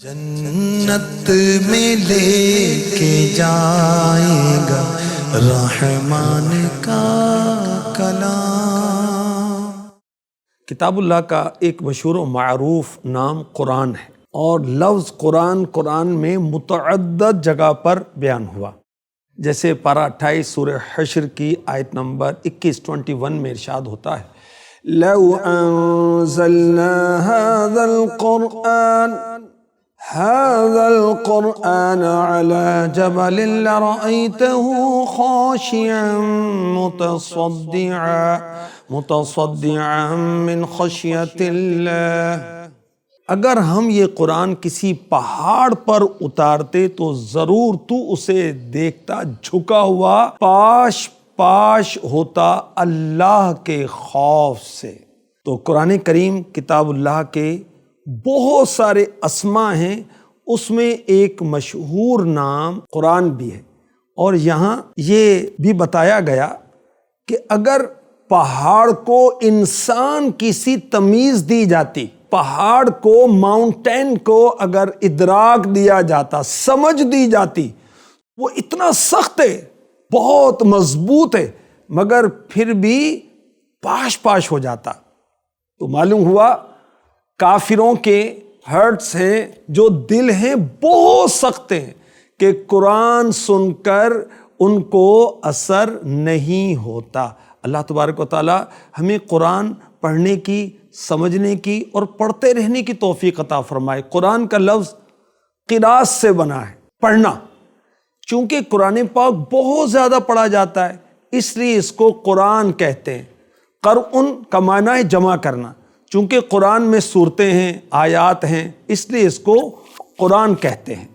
جنت میں لے کے جائے گا رحمان کا کلام۔ کتاب اللہ کا ایک مشہور و معروف نام قرآن ہے، اور لفظ قرآن میں متعدد جگہ پر بیان ہوا، جیسے پارہ 28 سورہ حشر کی آیت نمبر 21 میں ارشاد ہوتا ہے، لَوْ أَنزَلْنَا هذا القرآن على جبل لرأيته خاشعا متصدعا من خشية الله۔ اگر ہم یہ قرآن کسی پہاڑ پر اتارتے تو ضرور تو اسے دیکھتا جھکا ہوا پاش ہوتا اللہ کے خوف سے۔ تو قرآن کریم کتاب اللہ کے بہت سارے اسما ہیں، اس میں ایک مشہور نام قرآن بھی ہے، اور یہاں یہ بھی بتایا گیا کہ اگر پہاڑ کو انسان کسی تمیز دی جاتی، پہاڑ کو، ماؤنٹین کو اگر ادراک دیا جاتا، سمجھ دی جاتی، وہ اتنا سخت ہے، بہت مضبوط ہے، مگر پھر بھی پاش ہو جاتا۔ تو معلوم ہوا کافروں کے ہرٹس ہیں، جو دل ہیں بہت سخت ہیں، کہ قرآن سن کر ان کو اثر نہیں ہوتا۔ اللہ تبارک و تعالی ہمیں قرآن پڑھنے کی، سمجھنے کی اور پڑھتے رہنے کی توفیق عطا فرمائے۔ قرآن کا لفظ قراءت سے بنا ہے، پڑھنا، چونکہ قرآن پاک بہت زیادہ پڑھا جاتا ہے، اس لیے اس کو قرآن کہتے ہیں۔ قرآن کا معنی ہے جمع کرنا، چونکہ قرآن میں سورتیں ہیں، آیات ہیں، اس لیے اس کو قرآن کہتے ہیں۔